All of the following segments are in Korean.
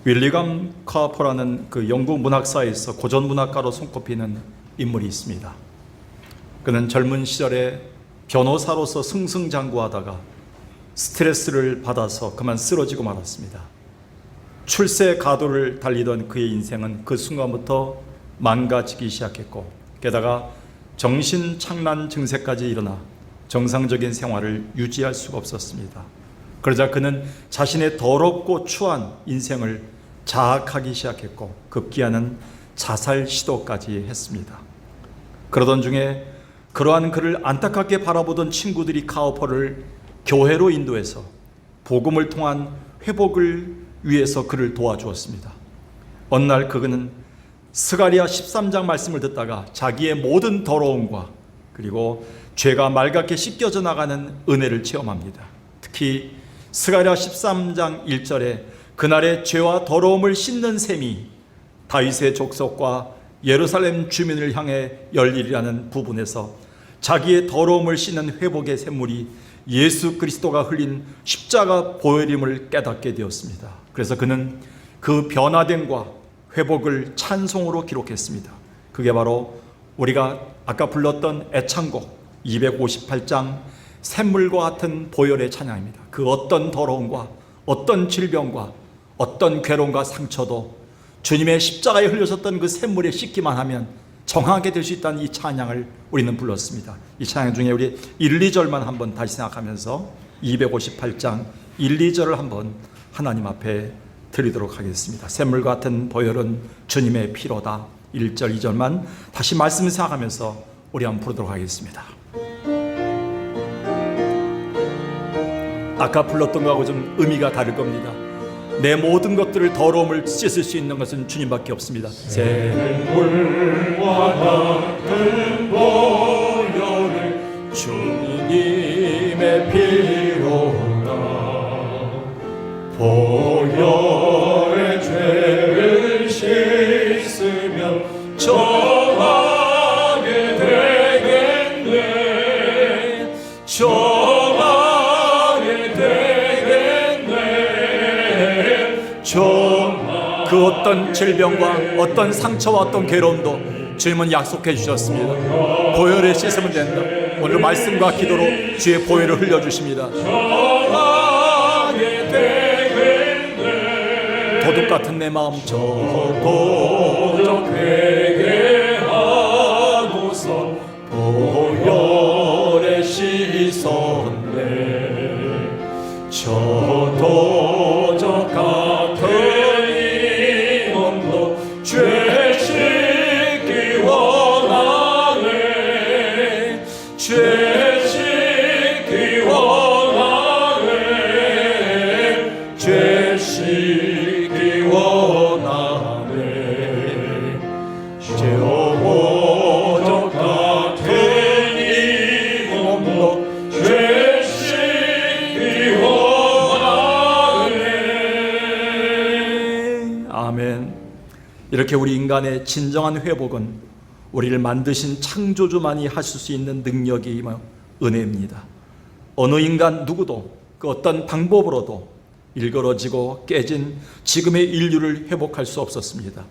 윌리엄 카퍼라는 그 영국 문학사에서 고전 문학가로 손꼽히는 인물이 있습니다. 그는 젊은 시절에 변호사로서 승승장구하다가 스트레스를 받아서 그만 쓰러지고 말았습니다. 출세 가도를 달리던 그의 인생은 그 순간부터 망가지기 시작했고, 게다가 정신착란 증세까지 일어나 정상적인 생활을 유지할 수가 없었습니다. 그러자 그는 자신의 더럽고 추한 인생을 자학하기 시작했고, 급기야는 자살 시도까지 했습니다. 그러던 중에 그러한 그를 안타깝게 바라보던 친구들이 카우퍼를 교회로 인도해서 복음을 통한 회복을 위해서 그를 도와주었습니다. 어느 날 그는 스가랴 13장 말씀을 듣다가 자기의 모든 더러움과 그리고 죄가 맑게 씻겨져 나가는 은혜를 체험합니다. 특히 스가랴 13장 1절에 그날의 죄와 더러움을 씻는 셈이 다윗의 족속과 예루살렘 주민을 향해 열리리라는 부분에서 자기의 더러움을 씻는 회복의 샘물이 예수 그리스도가 흘린 십자가 보혈임을 깨닫게 되었습니다. 그래서 그는 그 변화됨과 회복을 찬송으로 기록했습니다. 그게 바로 우리가 아까 불렀던 애창곡 258장 샘물과 같은 보혈의 찬양입니다. 그 어떤 더러움과 어떤 질병과 어떤 괴로움과 상처도 주님의 십자가에 흘려졌던 그 샘물에 씻기만 하면 정하게 될 수 있다는 이 찬양을 우리는 불렀습니다. 이 찬양 중에 우리 1, 2절만 한번 다시 생각하면서 258장 1, 2절을 한번 하나님 앞에 드리도록 하겠습니다. 샘물 같은 보혈은 주님의 피로다. 1절, 2절만 다시 말씀 생각하면서 우리 한번 부르도록 하겠습니다. 아까 불렀던 거하고 좀 의미가 다를 겁니다. 내 모든 것들을 더러움을 씻을 수 있는 것은 주님밖에 없습니다. 샘물과 같은 보혈을 주님의 피로다. 보혈의 죄를 씻으면 정하게 되겠네. 그 어떤 질병과 어떤 상처와 어떤 괴로움도 주님은 약속해 주셨습니다. 보혈에 씻으면 된다. 오늘 말씀과 기도로 주의 보혈을 흘려주십니다. 도둑 같은 내 마음 도적 회개하고서 보혈에 씻었네. 저 도적 같은 죄 씻기 원하네. 죄 씻기 원하네. 죄 씻기 원하네. 죄오적 같은 이 몸도 죄 씻기 원하네. 아멘. 이렇게 우리 인간의 진정한 회복은 우리를 만드신 창조주만이 하실 수 있는 능력이며 은혜입니다. 어느 인간 누구도 그 어떤 방법으로도 일그러지고 깨진 지금의 인류를 회복할 수 없었습니다.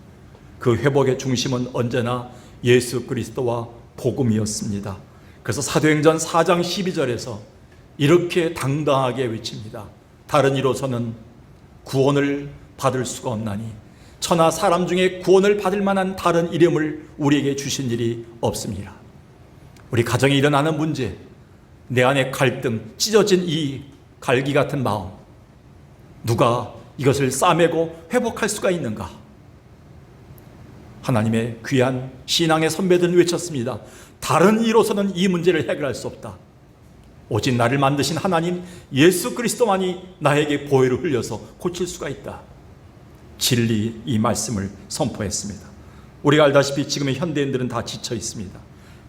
그 회복의 중심은 언제나 예수 그리스도와 복음이었습니다. 그래서 사도행전 4장 12절에서 이렇게 당당하게 외칩니다. 다른 이로서는 구원을 받을 수가 없나니 천하 사람 중에 구원을 받을 만한 다른 이름을 우리에게 주신 일이 없습니다. 우리 가정에 일어나는 문제, 내 안에 갈등, 찢어진 이 갈기 같은 마음, 누가 이것을 싸매고 회복할 수가 있는가? 하나님의 귀한 신앙의 선배들은 외쳤습니다. 다른 이로서는 이 문제를 해결할 수 없다. 오직 나를 만드신 하나님 예수 그리스도만이 나에게 보혈을 흘려서 고칠 수가 있다. 진리 이 말씀을 선포했습니다. 우리가 알다시피 지금의 현대인들은 다 지쳐 있습니다.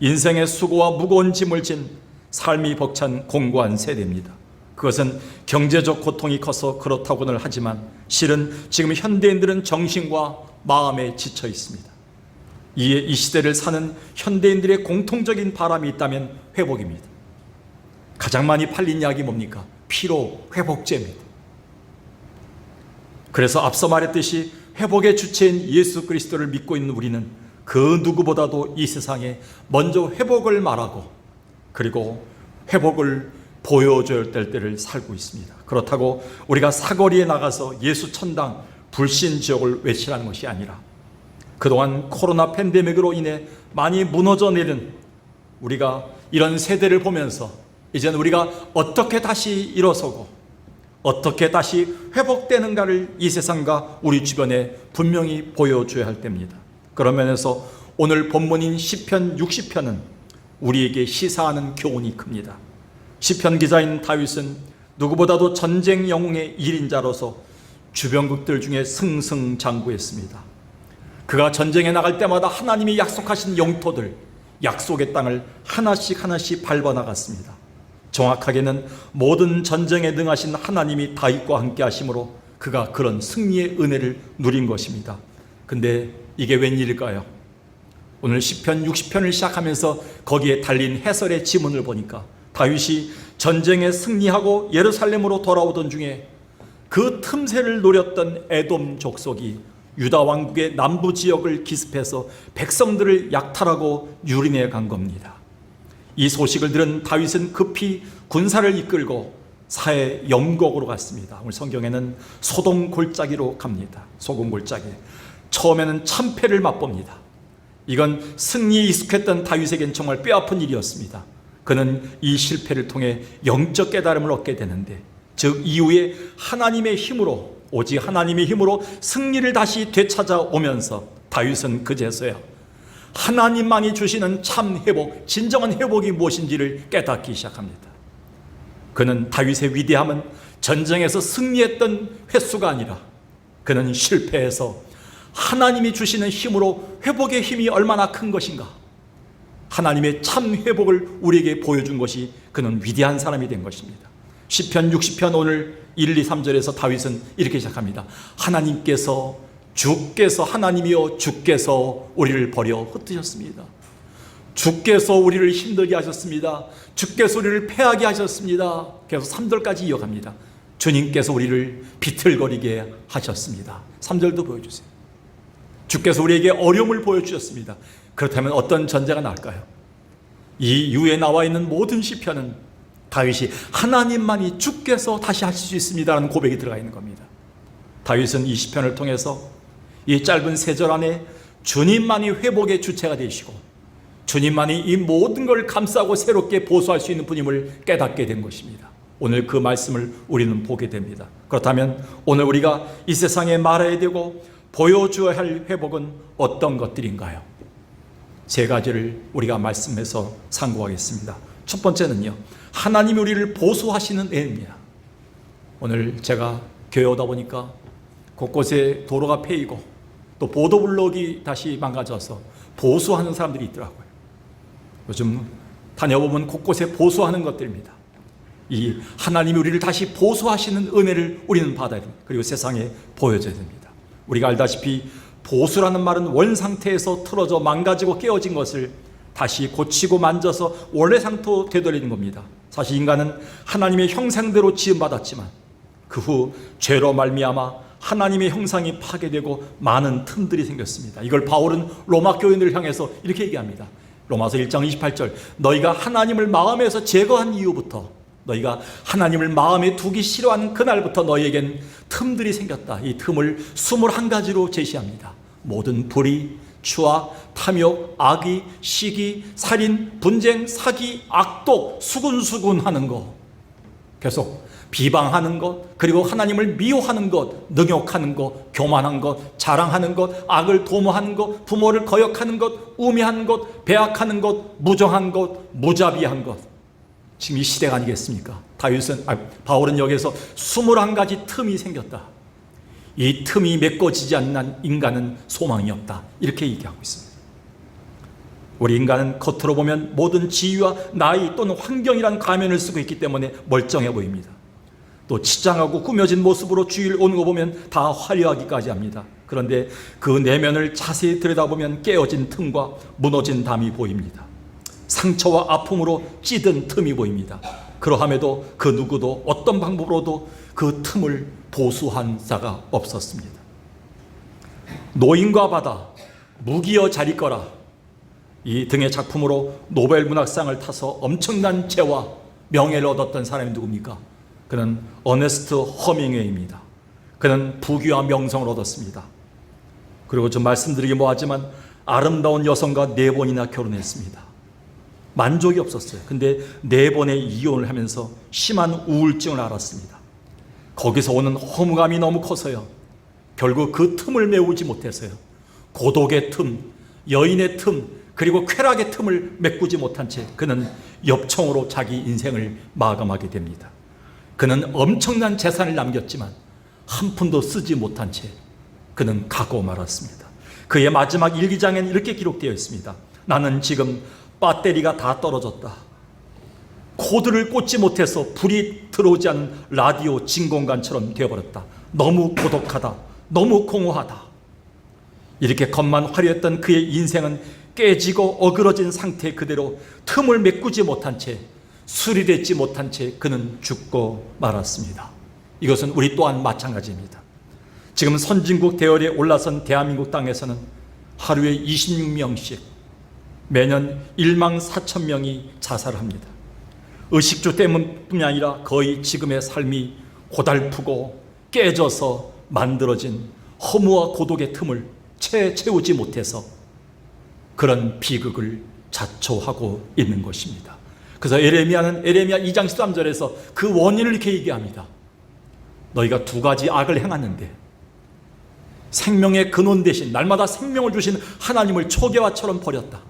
인생의 수고와 무거운 짐을 진 삶이 벅찬 공고한 세대입니다. 그것은 경제적 고통이 커서 그렇다고는 하지만 실은 지금 현대인들은 정신과 마음에 지쳐 있습니다. 이 시대를 사는 현대인들의 공통적인 바람이 있다면 회복입니다. 가장 많이 팔린 약이 뭡니까? 피로 회복제입니다. 그래서 앞서 말했듯이 회복의 주체인 예수 그리스도를 믿고 있는 우리는 그 누구보다도 이 세상에 먼저 회복을 말하고 그리고 회복을 보여줘야 될 때를 살고 있습니다. 그렇다고 우리가 사거리에 나가서 예수 천당 불신 지역을 외치라는 것이 아니라 그동안 코로나 팬데믹으로 인해 많이 무너져 내린 우리가 이런 세대를 보면서 이제는 우리가 어떻게 다시 일어서고 어떻게 다시 회복되는가를 이 세상과 우리 주변에 분명히 보여줘야 할 때입니다. 그런 면에서 오늘 본문인 시편 60편은 우리에게 시사하는 교훈이 큽니다. 시편 기자인 다윗은 누구보다도 전쟁 영웅의 1인자로서 주변국들 중에 승승장구했습니다. 그가 전쟁에 나갈 때마다 하나님이 약속하신 영토들, 약속의 땅을 하나씩 하나씩 밟아나갔습니다. 정확하게는 모든 전쟁에 능하신 하나님이 다윗과 함께 하심으로 그가 그런 승리의 은혜를 누린 것입니다. 근데 이게 웬일일까요? 오늘 시편 60편을 시작하면서 거기에 달린 해설의 지문을 보니까 다윗이 전쟁에 승리하고 예루살렘으로 돌아오던 중에 그 틈새를 노렸던 에돔 족속이 유다 왕국의 남부 지역을 기습해서 백성들을 약탈하고 유린해 간 겁니다. 이 소식을 들은 다윗은 급히 군사를 이끌고 사해 영곡으로 갔습니다. 오늘 성경에는 소돔 골짜기로 갑니다. 소돔 골짜기. 처음에는 참패를 맛봅니다. 이건 승리에 익숙했던 다윗에겐 정말 뼈아픈 일이었습니다. 그는 이 실패를 통해 영적 깨달음을 얻게 되는데, 즉 이후에 하나님의 힘으로, 오직 하나님의 힘으로 승리를 다시 되찾아오면서 다윗은 그제서야 하나님만이 주시는 참 회복, 진정한 회복이 무엇인지를 깨닫기 시작합니다. 그는 다윗의 위대함은 전쟁에서 승리했던 횟수가 아니라 그는 실패해서 하나님이 주시는 힘으로 회복의 힘이 얼마나 큰 것인가, 하나님의 참 회복을 우리에게 보여준 것이 그는 위대한 사람이 된 것입니다. 시편 60편 오늘 1, 2, 3절에서 다윗은 이렇게 시작합니다. 주께서 하나님이여 주께서 우리를 버려 흩으셨습니다. 주께서 우리를 힘들게 하셨습니다. 주께서 우리를 패하게 하셨습니다. 그래서 3절까지 이어갑니다. 주님께서 우리를 비틀거리게 하셨습니다. 3절도 보여주세요. 주께서 우리에게 어려움을 보여주셨습니다. 그렇다면 어떤 전제가 나올까요? 이 이후에 나와 있는 모든 시편은 다윗이 하나님만이 주께서 다시 하실 수 있습니다라는 고백이 들어가 있는 겁니다. 다윗은 이 시편을 통해서 이 짧은 3절 안에 주님만이 회복의 주체가 되시고 주님만이 이 모든 걸 감싸고 새롭게 보수할 수 있는 분임을 깨닫게 된 것입니다. 오늘 그 말씀을 우리는 보게 됩니다. 그렇다면 오늘 우리가 이 세상에 말해야 되고 보여줘야 할 회복은 어떤 것들인가요? 3가지를 우리가 말씀해서 상고하겠습니다. 첫 번째는요, 하나님이 우리를 보수하시는 애입니다. 오늘 제가 교회 오다 보니까 곳곳에 도로가 패이고 또 보도블록이 다시 망가져서 보수하는 사람들이 있더라고요. 요즘 다녀보면 곳곳에 보수하는 것들입니다. 이 하나님이 우리를 다시 보수하시는 은혜를 우리는 받아야 됩니다. 그리고 세상에 보여줘야 됩니다. 우리가 알다시피 보수라는 말은 원상태에서 틀어져 망가지고 깨어진 것을 다시 고치고 만져서 원래 상태로 되돌리는 겁니다. 사실 인간은 하나님의 형상대로 지음받았지만 그 후 죄로 말미암아 하나님의 형상이 파괴되고 많은 틈들이 생겼습니다. 이걸 바울은 로마 교인들을 향해서 이렇게 얘기합니다. 로마서 1장 28절, 너희가 하나님을 마음에서 제거한 이후부터, 너희가 하나님을 마음에 두기 싫어하는 그날부터 너희에겐 틈들이 생겼다. 이 틈을 21가지로 제시합니다. 모든 불의, 추악, 탐욕, 악의, 시기, 살인, 분쟁, 사기, 악독, 수군수군하는 것, 계속 비방하는 것, 그리고 하나님을 미워하는 것, 능욕하는 것, 교만한 것, 자랑하는 것, 악을 도모하는 것, 부모를 거역하는 것, 우매한 것, 배악하는 것, 무정한 것, 무자비한 것. 지금 이 시대가 아니겠습니까? 바울은 여기서 21가지 틈이 생겼다. 이 틈이 메꿔지지 않는 인간은 소망이 없다. 이렇게 얘기하고 있습니다. 우리 인간은 겉으로 보면 모든 지위와 나이 또는 환경이란 가면을 쓰고 있기 때문에 멀쩡해 보입니다. 또 치장하고 꾸며진 모습으로 주위를 오는 거 보면 다 화려하기까지 합니다. 그런데 그 내면을 자세히 들여다보면 깨어진 틈과 무너진 담이 보입니다. 상처와 아픔으로 찌든 틈이 보입니다. 그러함에도 그 누구도 어떤 방법으로도 그 틈을 보수한 자가 없었습니다. 노인과 바다, 무기여 자리거라, 이 등의 작품으로 노벨 문학상을 타서 엄청난 재와 명예를 얻었던 사람이 누굽니까? 그는 어네스트 허밍웨이입니다. 그는 부귀와 명성을 얻었습니다. 그리고 좀 말씀드리기 뭐하지만 아름다운 여성과 4번이나 결혼했습니다. 만족이 없었어요. 근데 4번의 이혼을 하면서 심한 우울증을 앓았습니다. 거기서 오는 허무감이 너무 커서요, 결국 그 틈을 메우지 못해서요, 고독의 틈, 여인의 틈, 그리고 쾌락의 틈을 메꾸지 못한 채 그는 엽청으로 자기 인생을 마감하게 됩니다. 그는 엄청난 재산을 남겼지만 한 푼도 쓰지 못한 채 그는 가고 말았습니다. 그의 마지막 일기장에는 이렇게 기록되어 있습니다. 나는 지금 배터리가 다 떨어졌다. 코드를 꽂지 못해서 불이 들어오지 않은 라디오 진공관처럼 되어버렸다. 너무 고독하다. 너무 공허하다. 이렇게 겉만 화려했던 그의 인생은 깨지고 어그러진 상태 그대로 틈을 메꾸지 못한 채, 수리되지 못한 채 그는 죽고 말았습니다. 이것은 우리 또한 마찬가지입니다. 지금 선진국 대열에 올라선 대한민국 땅에서는 하루에 26명씩 매년 1만 4천 명이 자살을 합니다. 의식주 때문뿐이 아니라 거의 지금의 삶이 고달프고 깨져서 만들어진 허무와 고독의 틈을 채우지 못해서 그런 비극을 자초하고 있는 것입니다. 그래서 에레미야는 에레미야 2장 13절에서 그 원인을 이렇게 얘기합니다. 너희가 2가지 악을 행하는데 생명의 근원 대신 날마다 생명을 주신 하나님을 초계화처럼 버렸다.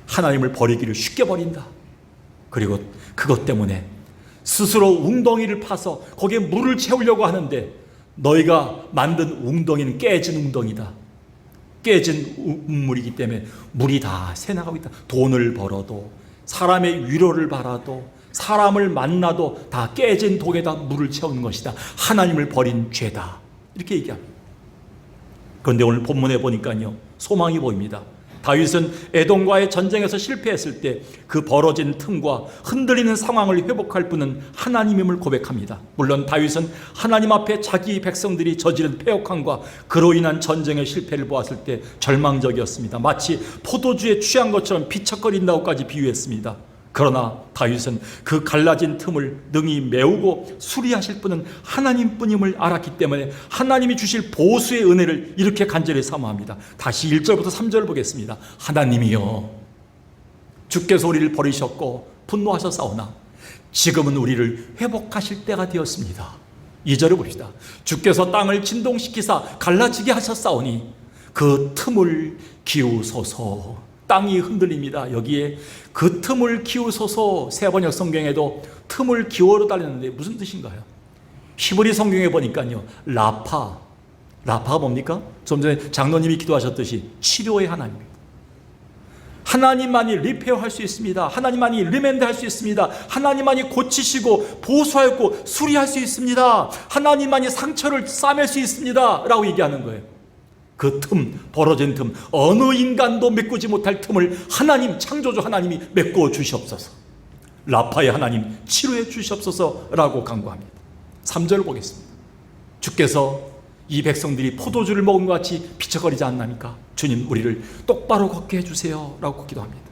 하나님을 버리기를 쉽게 버린다. 그리고 그것 때문에 스스로 웅덩이를 파서 거기에 물을 채우려고 하는데 너희가 만든 웅덩이는 깨진 웅덩이다. 깨진 우물이기 때문에 물이 다 새나가고 있다. 돈을 벌어도, 사람의 위로를 바라도, 사람을 만나도 다 깨진 독에다 물을 채우는 것이다. 하나님을 버린 죄다. 이렇게 얘기합니다. 그런데 오늘 본문에 보니까요, 소망이 보입니다. 다윗은 에돔과의 전쟁에서 실패했을 때 그 벌어진 틈과 흔들리는 상황을 회복할 분은 하나님임을 고백합니다. 물론 다윗은 하나님 앞에 자기 백성들이 저지른 패역함과 그로 인한 전쟁의 실패를 보았을 때 절망적이었습니다. 마치 포도주에 취한 것처럼 비척거린다고까지 비유했습니다. 그러나 다윗은 그 갈라진 틈을 능히 메우고 수리하실 분은 하나님뿐임을 알았기 때문에 하나님이 주실 보수의 은혜를 이렇게 간절히 사모합니다. 다시 1절부터 3절 보겠습니다. 하나님이여, 주께서 우리를 버리셨고 분노하셨사오나 지금은 우리를 회복하실 때가 되었습니다. 2절을 봅시다. 주께서 땅을 진동시키사 갈라지게 하셨사오니 그 틈을 기우소서. 땅이 흔들립니다. 여기에 그 틈을 기우소서, 세번역 성경에도 틈을 기워로 달렸는데 무슨 뜻인가요? 히브리 성경에 보니까요, 라파가 뭡니까? 좀 전에 장로님이 기도하셨듯이 치료의 하나님입니다. 하나님만이 리페어할 수 있습니다. 하나님만이 리멘드할 수 있습니다. 하나님만이 고치시고 보수하고 수리할 수 있습니다. 하나님만이 상처를 싸맬 수 있습니다 라고 얘기하는 거예요. 그 틈, 벌어진 틈, 어느 인간도 메꾸지 못할 틈을 하나님, 창조주 하나님이 메꿔 주시옵소서. 라파의 하나님 치료해 주시옵소서라고 간구합니다. 3절 보겠습니다. 주께서 이 백성들이 포도주를 먹은 것 같이 비쳐거리지 않나니까 주님 우리를 똑바로 걷게 해주세요 라고 기도합니다.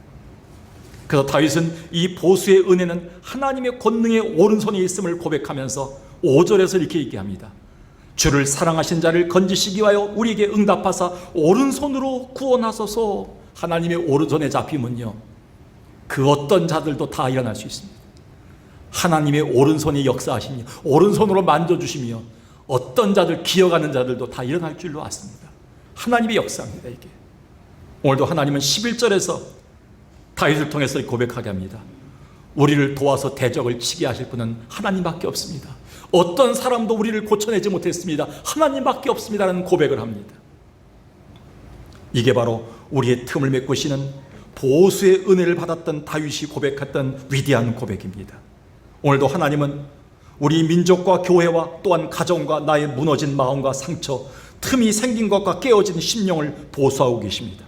그래서 다윗은 이 보수의 은혜는 하나님의 권능의 오른손에 있음을 고백하면서 5절에서 이렇게 얘기합니다. 주를 사랑하신 자를 건지시기 위하여 우리에게 응답하사 오른손으로 구원하소서. 하나님의 오른손에 잡히면요, 그 어떤 자들도 다 일어날 수 있습니다. 하나님의 오른손이 역사하시며 오른손으로 만져주시며 어떤 자들, 기어가는 자들도 다 일어날 줄로 아습니다. 하나님의 역사입니다. 이게 오늘도 하나님은 11절에서 다윗을 통해서 고백하게 합니다. 우리를 도와서 대적을 치게 하실 분은 하나님밖에 없습니다. 어떤 사람도 우리를 고쳐내지 못했습니다. 하나님밖에 없습니다라는 고백을 합니다. 이게 바로 우리의 틈을 메꾸시는 보수의 은혜를 받았던 다윗이 고백했던 위대한 고백입니다. 오늘도 하나님은 우리 민족과 교회와 또한 가정과 나의 무너진 마음과 상처, 틈이 생긴 것과 깨어진 심령을 보수하고 계십니다.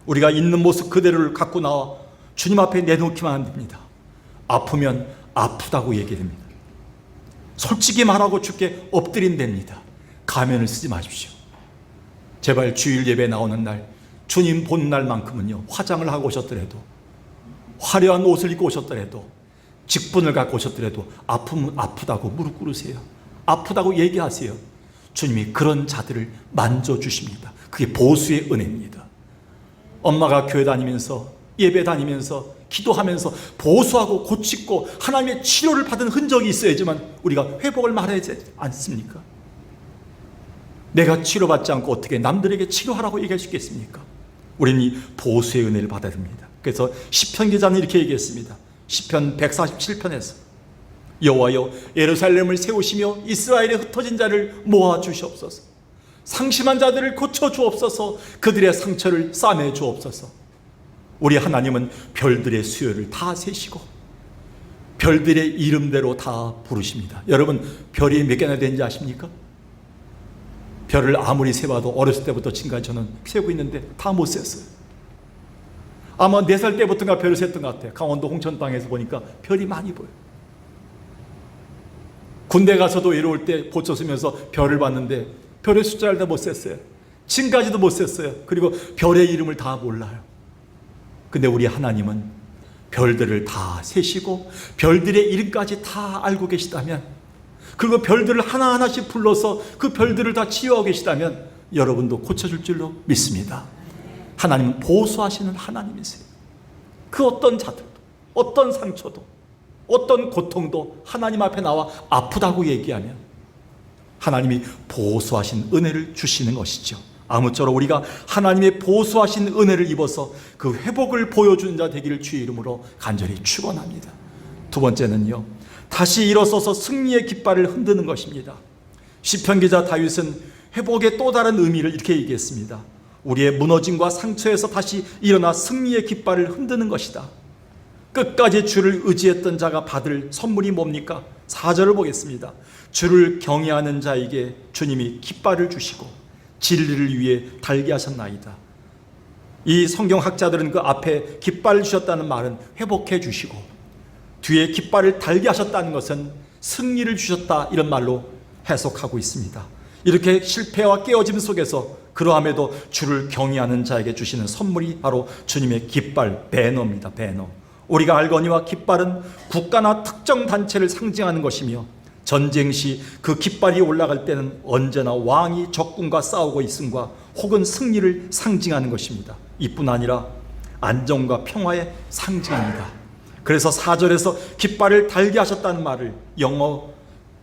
우리가 있는 모습 그대로를 갖고 나와 주님 앞에 내놓기만 합니다. 아프면 아프다고 얘기됩니다. 솔직히 말하고 주께 엎드린답니다. 가면을 쓰지 마십시오. 제발 주일 예배 나오는 날, 주님 본 날만큼은요, 화장을 하고 오셨더라도, 화려한 옷을 입고 오셨더라도, 직분을 갖고 오셨더라도 아프면 아프다고 무릎 꿇으세요. 아프다고 얘기하세요. 주님이 그런 자들을 만져주십니다. 그게 보수의 은혜입니다. 엄마가 교회 다니면서, 예배 다니면서, 기도하면서 보수하고 고치고 하나님의 치료를 받은 흔적이 있어야지만 우리가 회복을 말해야 되지 않습니까? 내가 치료받지 않고 어떻게 남들에게 치료하라고 얘기할 수 있겠습니까? 우리는 이 보수의 은혜를 받아야 됩니다. 그래서 시편 기자는 이렇게 얘기했습니다. 시편 147편에서 여호와여, 예루살렘을 세우시며 이스라엘의 흩어진 자를 모아 주시옵소서. 상심한 자들을 고쳐 주옵소서. 그들의 상처를 싸매 주옵소서. 우리 하나님은 별들의 수요를 다 세시고 별들의 이름대로 다 부르십니다. 여러분, 별이 몇 개나 되는지 아십니까? 별을 아무리 세봐도 어렸을 때부터 지금까지 저는 세고 있는데 다 못 셌어요. 아마 4살 때부터가 별을 셌던 것 같아요. 강원도 홍천 땅에서 보니까 별이 많이 보여요. 군대 가서도 외로울 때 보초 쓰면서 별을 봤는데 별의 숫자를 다 못 셌어요. 지금까지도 못 셌어요. 그리고 별의 이름을 다 몰라요. 근데 우리 하나님은 별들을 다 세시고 별들의 이름까지 다 알고 계시다면, 그리고 별들을 하나하나씩 불러서 그 별들을 다 치유하고 계시다면 여러분도 고쳐줄 줄로 믿습니다. 하나님은 보수하시는 하나님이세요. 그 어떤 자들도, 어떤 상처도, 어떤 고통도 하나님 앞에 나와 아프다고 얘기하면 하나님이 보수하신 은혜를 주시는 것이죠. 아무쪼록 우리가 하나님의 보수하신 은혜를 입어서 그 회복을 보여주는 자 되기를 주의 이름으로 간절히 축원합니다. 두 번째는요, 다시 일어서서 승리의 깃발을 흔드는 것입니다. 시편 기자 다윗은 회복의 또 다른 의미를 이렇게 얘기했습니다. 우리의 무너짐과 상처에서 다시 일어나 승리의 깃발을 흔드는 것이다. 끝까지 주를 의지했던 자가 받을 선물이 뭡니까? 4절을 보겠습니다. 주를 경외하는 자에게 주님이 깃발을 주시고 진리를 위해 달게 하셨나이다. 이 성경학자들은 그 앞에 깃발을 주셨다는 말은 회복해 주시고, 뒤에 깃발을 달게 하셨다는 것은 승리를 주셨다, 이런 말로 해석하고 있습니다. 이렇게 실패와 깨어짐 속에서 그러함에도 주를 경외하는 자에게 주시는 선물이 바로 주님의 깃발, 배너입니다. 배너. 우리가 알거니와 깃발은 국가나 특정 단체를 상징하는 것이며, 전쟁 시 그 깃발이 올라갈 때는 언제나 왕이 적군과 싸우고 있음과 혹은 승리를 상징하는 것입니다. 이뿐 아니라 안정과 평화의 상징입니다. 그래서 4절에서 깃발을 달게 하셨다는 말을 영어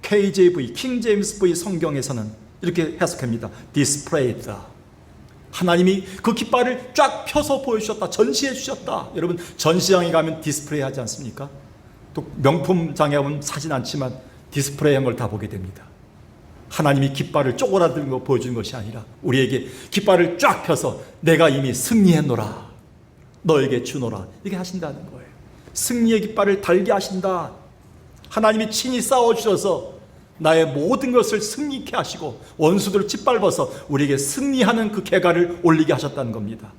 KJV, 킹 제임스 V 성경에서는 이렇게 해석합니다. displayed. 하나님이 그 깃발을 쫙 펴서 보여주셨다, 전시해 주셨다. 여러분, 전시장에 가면 디스플레이 하지 않습니까? 또 명품장에 가면 사진 않지만 디스플레이한 걸 다 보게 됩니다. 하나님이 깃발을 쪼그라든 거 보여주는 것이 아니라 우리에게 깃발을 쫙 펴서 내가 이미 승리했노라, 너에게 주노라, 이렇게 하신다는 거예요. 승리의 깃발을 달게 하신다. 하나님이 친히 싸워주셔서 나의 모든 것을 승리케 하시고 원수들을 짓밟아서 우리에게 승리하는 그 계가를 올리게 하셨다는 겁니다.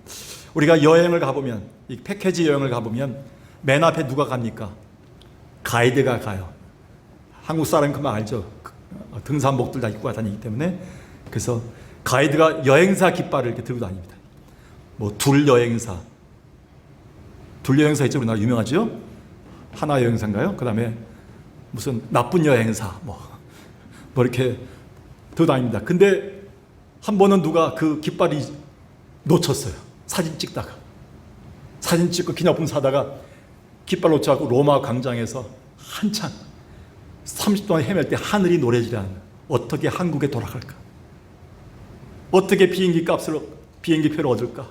우리가 여행을 가보면, 이 패키지 여행을 가보면 맨 앞에 누가 갑니까? 가이드가 가요. 한국 사람은 그만 알죠. 등산복들 다 입고 다니기 때문에. 그래서 가이드가 여행사 깃발을 이렇게 들고 다닙니다. 뭐 둘 여행사 있죠. 우리나라 유명하죠. 하나 여행사인가요? 그 다음에 무슨 나쁜 여행사 뭐 이렇게 들고 다닙니다. 근데 한 번은 누가 그 깃발이 놓쳤어요. 사진 찍고 기념품 사다가 깃발 놓쳐갖고 로마 광장에서 한참 30동안 헤맬 때 하늘이 노래지라는, 어떻게 한국에 돌아갈까? 어떻게 비행기표를 얻을까?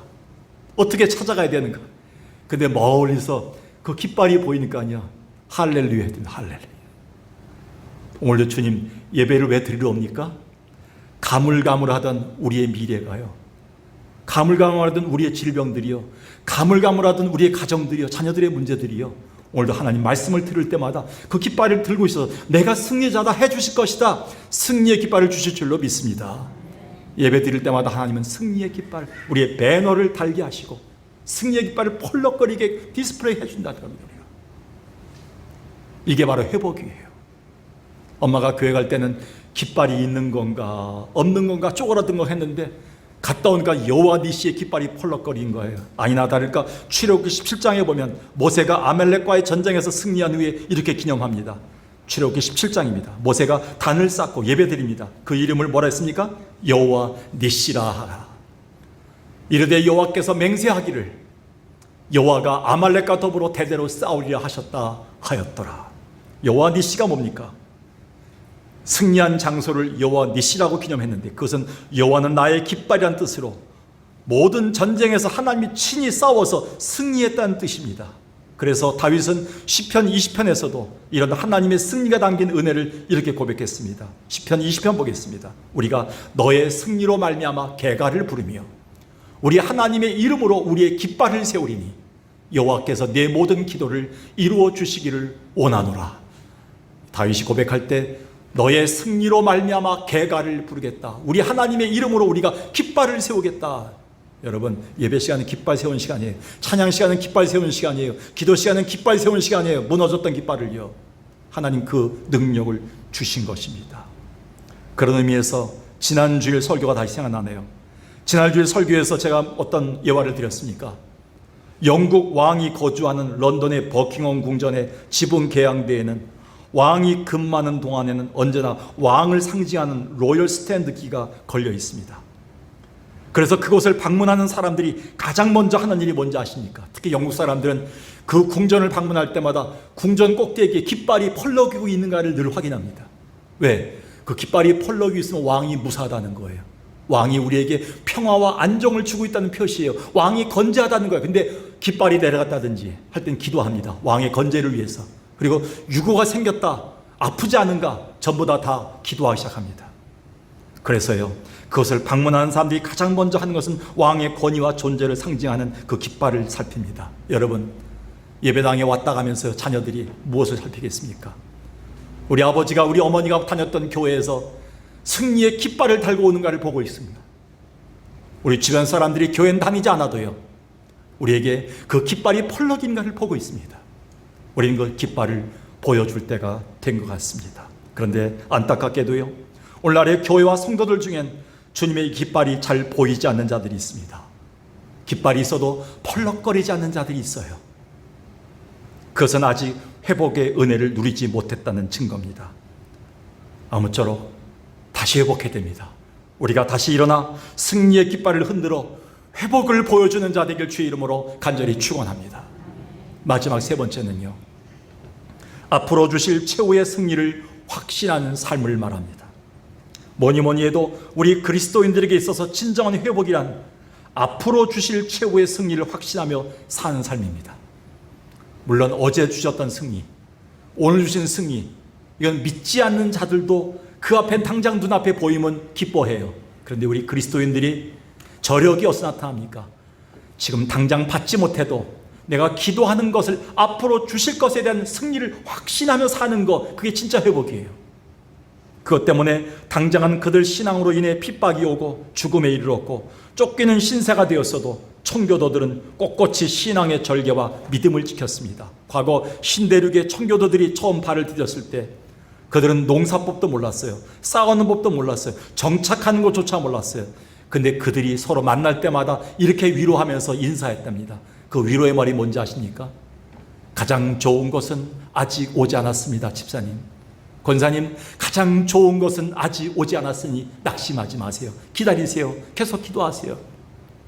어떻게 찾아가야 되는가? 근데 멀리서 그 깃발이 보이니까요, 할렐루야 했더니 할렐루야. 오늘도 주님 예배를 왜 드리러 옵니까? 가물가물하던 우리의 미래가요, 가물가물하던 우리의 질병들이요, 가물가물하던 우리의 가정들이요, 자녀들의 문제들이요, 오늘도 하나님 말씀을 들을 때마다 그 깃발을 들고 있어서 내가 승리자다 해주실 것이다, 승리의 깃발을 주실 줄로 믿습니다. 예배 드릴 때마다 하나님은 승리의 깃발, 우리의 배너를 달게 하시고 승리의 깃발을 펄럭거리게 디스플레이 해준다는 겁니다. 이게 바로 회복이에요. 엄마가 교회 갈 때는 깃발이 있는 건가 없는 건가 쪼그라든 거 했는데 갔다 오니까 여호와 니시의 깃발이 펄럭거린 거예요. 아니나 다를까 출애굽기 17장에 보면 모세가 아말렉과의 전쟁에서 승리한 후에 이렇게 기념합니다. 출애굽기 17장입니다. 모세가 단을 쌓고 예배드립니다. 그 이름을 뭐라 했습니까? 여호와 니시라 하라. 이르되 여호와께서 맹세하기를 여호와가 아말렉과 더불어 대대로 싸우리라 하셨다 하였더라. 여호와 니시가 뭡니까? 승리한 장소를 여호와 니시라고 기념했는데 그것은 여호와는 나의 깃발이라는 뜻으로 모든 전쟁에서 하나님이 친히 싸워서 승리했다는 뜻입니다. 그래서 다윗은 시편 20편에서도 이런 하나님의 승리가 담긴 은혜를 이렇게 고백했습니다. 시편 20편 보겠습니다. 우리가 너의 승리로 말미암아 개가를 부르며 우리 하나님의 이름으로 우리의 깃발을 세우리니 여호와께서 내 모든 기도를 이루어 주시기를 원하노라. 다윗이 고백할 때 너의 승리로 말미암아 개가를 부르겠다. 우리 하나님의 이름으로 우리가 깃발을 세우겠다. 여러분, 예배 시간은 깃발 세우는 시간이에요. 찬양 시간은 깃발 세우는 시간이에요. 기도 시간은 깃발 세우는 시간이에요. 무너졌던 깃발을요. 하나님 그 능력을 주신 것입니다. 그런 의미에서 지난주일 설교가 다시 생각나네요. 지난주일 설교에서 제가 어떤 예화를 드렸습니까? 영국 왕이 거주하는 런던의 버킹엄 궁전의 지붕 개양대에는 왕이 근무하는 동안에는 언제나 왕을 상징하는 로열 스탠드 기가 걸려 있습니다. 그래서 그곳을 방문하는 사람들이 가장 먼저 하는 일이 뭔지 아십니까? 특히 영국 사람들은 그 궁전을 방문할 때마다 궁전 꼭대기에 깃발이 펄럭이고 있는가를 늘 확인합니다. 왜? 그 깃발이 펄럭이고 있으면 왕이 무사하다는 거예요. 왕이 우리에게 평화와 안정을 주고 있다는 표시예요. 왕이 건재하다는 거예요. 근데 깃발이 내려갔다든지 할 땐 기도합니다. 왕의 건재를 위해서. 그리고 유고가 생겼다, 아프지 않은가, 전부 다 기도하기 시작합니다. 그래서요, 그것을 방문하는 사람들이 가장 먼저 하는 것은 왕의 권위와 존재를 상징하는 그 깃발을 살핍니다. 여러분, 예배당에 왔다 가면서 자녀들이 무엇을 살피겠습니까? 우리 아버지가, 우리 어머니가 다녔던 교회에서 승리의 깃발을 달고 오는가를 보고 있습니다. 우리 주변 사람들이 교회는 다니지 않아도요, 우리에게 그 깃발이 펄럭인가를 보고 있습니다. 우리는 그 깃발을 보여줄 때가 된 것 같습니다. 그런데 안타깝게도요, 오늘날의 교회와 성도들 중엔 주님의 깃발이 잘 보이지 않는 자들이 있습니다. 깃발이 있어도 펄럭거리지 않는 자들이 있어요. 그것은 아직 회복의 은혜를 누리지 못했다는 증거입니다. 아무쪼록 다시 회복해야 됩니다. 우리가 다시 일어나 승리의 깃발을 흔들어 회복을 보여주는 자 되길 주의 이름으로 간절히 축원합니다. 마지막 세 번째는요, 앞으로 주실 최후의 승리를 확신하는 삶을 말합니다. 뭐니 해도 우리 그리스도인들에게 있어서 진정한 회복이란 앞으로 주실 최후의 승리를 확신하며 사는 삶입니다. 물론 어제 주셨던 승리, 오늘 주신 승리, 이건 믿지 않는 자들도 그 앞엔 당장 눈앞에 보이면 기뻐해요. 그런데 우리 그리스도인들이 저력이 어디서 나타납니까? 지금 당장 받지 못해도 내가 기도하는 것을 앞으로 주실 것에 대한 승리를 확신하며 사는 것, 그게 진짜 회복이에요. 그것 때문에 당장은 그들 신앙으로 인해 핍박이 오고 죽음에 이르렀고 쫓기는 신세가 되었어도 청교도들은 꼿꼿이 신앙의 절개와 믿음을 지켰습니다. 과거 신대륙의 청교도들이 처음 발을 디뎠을 때 그들은 농사법도 몰랐어요. 싸우는 법도 몰랐어요. 정착하는 것조차 몰랐어요. 근데 그들이 서로 만날 때마다 이렇게 위로하면서 인사했답니다. 그 위로의 말이 뭔지 아십니까? 가장 좋은 것은 아직 오지 않았습니다. 집사님, 권사님, 가장 좋은 것은 아직 오지 않았으니 낙심하지 마세요. 기다리세요. 계속 기도하세요.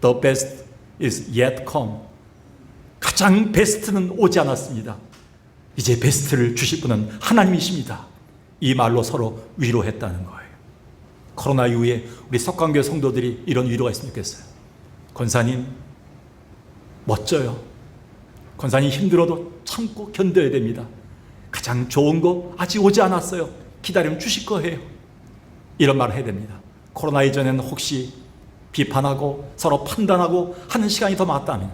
The best is yet come. 가장 베스트는 오지 않았습니다. 이제 베스트를 주실 분은 하나님이십니다. 이 말로 서로 위로했다는 거예요. 코로나 이후에 우리 석강교회 성도들이 이런 위로가 있으면 좋겠어요. 권사님, 멋져요. 권사님 힘들어도 참고 견뎌야 됩니다. 가장 좋은 거 아직 오지 않았어요. 기다리면 주실 거예요. 이런 말을 해야 됩니다. 코로나 이전에는 혹시 비판하고 서로 판단하고 하는 시간이 더 많았다면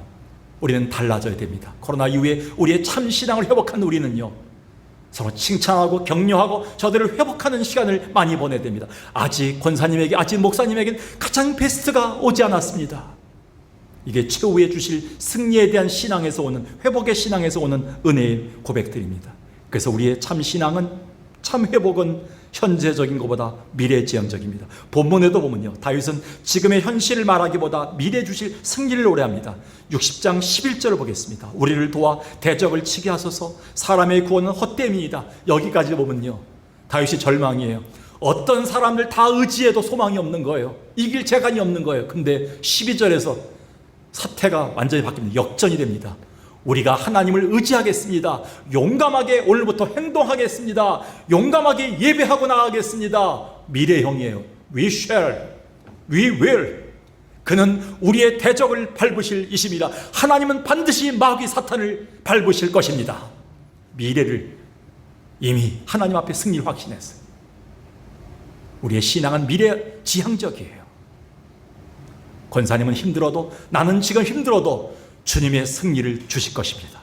우리는 달라져야 됩니다. 코로나 이후에 우리의 참 신앙을 회복한 우리는요, 서로 칭찬하고 격려하고 저들을 회복하는 시간을 많이 보내야 됩니다. 아직 권사님에게, 아직 목사님에게는 가장 베스트가 오지 않았습니다. 이게 최후에 주실 승리에 대한 신앙에서 오는, 회복의 신앙에서 오는 은혜의 고백들입니다. 그래서 우리의 참 신앙은 참 회복은 현재적인 것보다 미래지향적입니다. 본문에도 보면요, 다윗은 지금의 현실을 말하기보다 미래 주실 승리를 노래합니다. 60장 11절을 보겠습니다. 우리를 도와 대적을 치게 하소서, 사람의 구원은 헛됨이니이다. 여기까지 보면요, 다윗이 절망이에요. 어떤 사람들 다 의지해도 소망이 없는 거예요. 이길 재간이 없는 거예요. 근데 12절에서 사태가 완전히 바뀝니다. 역전이 됩니다. 우리가 하나님을 의지하겠습니다. 용감하게 오늘부터 행동하겠습니다. 용감하게 예배하고 나가겠습니다. 미래형이에요. We shall, we will. 그는 우리의 대적을 밟으실 이십니다. 하나님은 반드시 마귀 사탄을 밟으실 것입니다. 미래를 이미 하나님 앞에 승리를 확신했어요. 우리의 신앙은 미래지향적이에요. 권사님은 힘들어도, 나는 지금 힘들어도 주님의 승리를 주실 것입니다.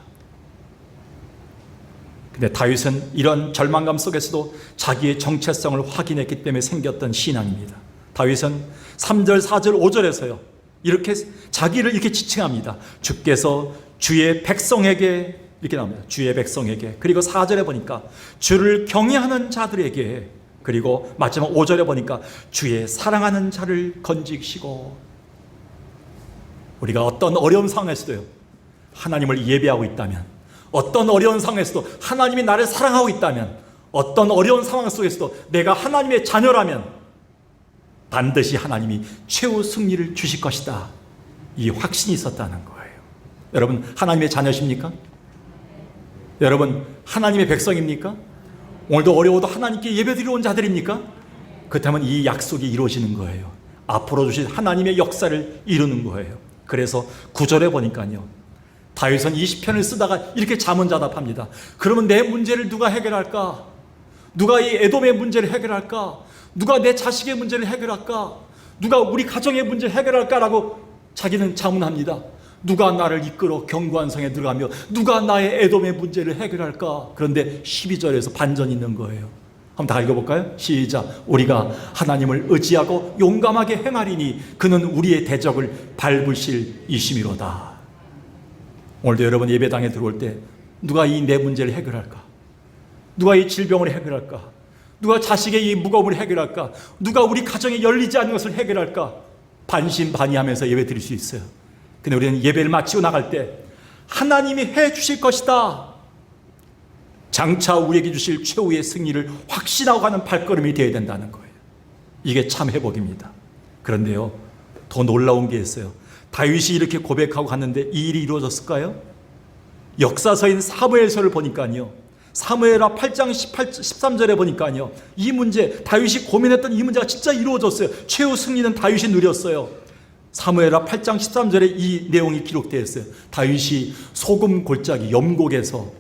근데 다윗은 이런 절망감 속에서도 자기의 정체성을 확인했기 때문에 생겼던 신앙입니다. 다윗은 3절, 4절, 5절에서요, 이렇게 자기를 이렇게 지칭합니다. 주께서 주의 백성에게, 이렇게 나옵니다. 주의 백성에게. 그리고 4절에 보니까 주를 경외하는 자들에게, 그리고 마지막 5절에 보니까 주의 사랑하는 자를 건지시고. 우리가 어떤 어려운 상황에서도요, 하나님을 예배하고 있다면, 어떤 어려운 상황에서도 하나님이 나를 사랑하고 있다면, 어떤 어려운 상황 속에서도 내가 하나님의 자녀라면 반드시 하나님이 최후 승리를 주실 것이다, 이 확신이 있었다는 거예요. 여러분, 하나님의 자녀십니까? 여러분, 하나님의 백성입니까? 오늘도 어려워도 하나님께 예배드리러 온 자들입니까? 그렇다면 이 약속이 이루어지는 거예요. 앞으로 주실 하나님의 역사를 이루는 거예요. 그래서 9절에 보니까요, 다윗은 이 시편을 쓰다가 이렇게 자문자답합니다. 그러면 내 문제를 누가 해결할까? 누가 이 에돔의 문제를 해결할까? 누가 내 자식의 문제를 해결할까? 누가 우리 가정의 문제를 해결할까라고 자기는 자문합니다. 누가 나를 이끌어 견고한 성에 들어가며 누가 나의 에돔의 문제를 해결할까? 그런데 12절에서 반전이 있는 거예요. 한번 다 읽어볼까요? 시작. 우리가 하나님을 의지하고 용감하게 행하리니 그는 우리의 대적을 밟으실 이심이로다. 오늘도 여러분 예배당에 들어올 때 누가 이 내 문제를 해결할까? 누가 이 질병을 해결할까? 누가 자식의 이 무거움을 해결할까? 누가 우리 가정에 열리지 않는 것을 해결할까? 반신반의하면서 예배 드릴 수 있어요. 근데 우리는 예배를 마치고 나갈 때 하나님이 해 주실 것이다, 장차 우리에게 주실 최후의 승리를 확신하고 가는 발걸음이 되어야 된다는 거예요. 이게 참 회복입니다. 그런데요, 더 놀라운 게 있어요. 다윗이 이렇게 고백하고 갔는데 이 일이 이루어졌을까요? 역사서인 사무엘서를 보니까요, 사무엘하 8장 13절에 보니까요, 이 문제, 다윗이 고민했던 이 문제가 진짜 이루어졌어요. 최후 승리는 다윗이 누렸어요. 사무엘하 8장 13절에 이 내용이 기록되어 있어요. 다윗이 소금 골짜기 염곡에서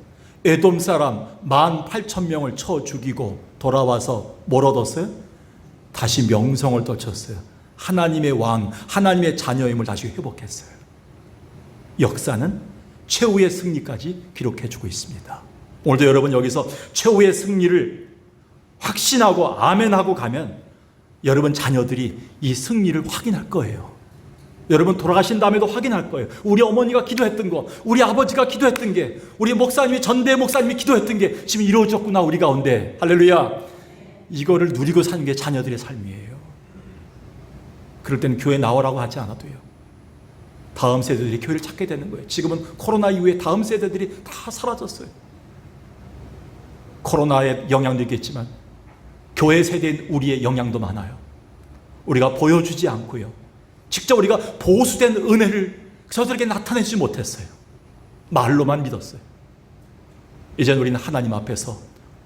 에돔 사람 18,000명을 쳐 죽이고 돌아와서 뭘 얻었어요? 다시 명성을 떨쳤어요. 하나님의 왕, 하나님의 자녀임을 다시 회복했어요. 역사는 최후의 승리까지 기록해주고 있습니다. 오늘도 여러분 여기서 최후의 승리를 확신하고 아멘하고 가면 여러분 자녀들이 이 승리를 확인할 거예요. 여러분 돌아가신 다음에도 확인할 거예요. 우리 어머니가 기도했던 거, 우리 아버지가 기도했던 게, 우리 목사님이, 전대 목사님이 기도했던 게 지금 이루어졌구나 우리 가운데. 할렐루야. 이거를 누리고 사는 게 자녀들의 삶이에요. 그럴 때는 교회 나오라고 하지 않아도요, 다음 세대들이 교회를 찾게 되는 거예요. 지금은 코로나 이후에 다음 세대들이 다 사라졌어요. 코로나의 영향도 있겠지만 교회 세대인 우리의 영향도 많아요. 우리가 보여주지 않고요, 직접 우리가 보수된 은혜를 저들에게 나타내지 못했어요. 말로만 믿었어요. 이제는 우리는 하나님 앞에서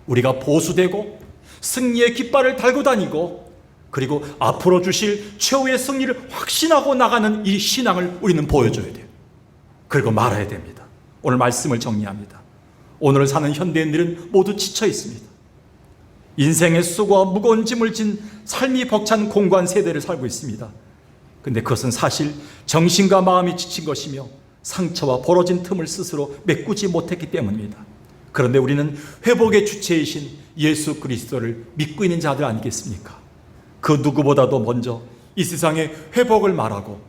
우리가 보수되고 승리의 깃발을 달고 다니고, 그리고 앞으로 주실 최후의 승리를 확신하고 나가는 이 신앙을 우리는 보여줘야 돼요. 그리고 말해야 됩니다. 오늘 말씀을 정리합니다. 오늘 사는 현대인들은 모두 지쳐 있습니다. 인생의 수고와 무거운 짐을 진 삶이 벅찬 공고한 세대를 살고 있습니다. 근데 그것은 사실 정신과 마음이 지친 것이며 상처와 벌어진 틈을 스스로 메꾸지 못했기 때문입니다. 그런데 우리는 회복의 주체이신 예수 그리스도를 믿고 있는 자들 아니겠습니까? 그 누구보다도 먼저 이 세상에 회복을 말하고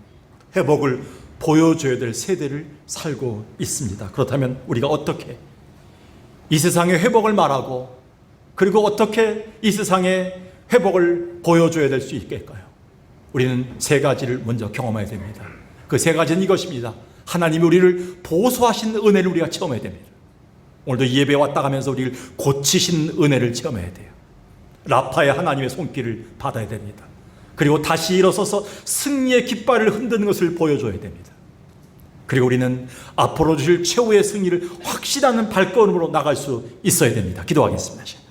회복을 보여줘야 될 세대를 살고 있습니다. 그렇다면 우리가 어떻게 이 세상에 회복을 말하고 그리고 어떻게 이 세상에 회복을 보여줘야 될 수 있겠까요? 우리는 세 가지를 먼저 경험해야 됩니다. 그 세 가지는 이것입니다. 하나님이 우리를 보호하신 은혜를 우리가 체험해야 됩니다. 오늘도 예배 왔다 가면서 우리를 고치신 은혜를 체험해야 돼요. 라파의 하나님의 손길을 받아야 됩니다. 그리고 다시 일어서서 승리의 깃발을 흔드는 것을 보여줘야 됩니다. 그리고 우리는 앞으로 주실 최후의 승리를 확실한 발걸음으로 나갈 수 있어야 됩니다. 기도하겠습니다.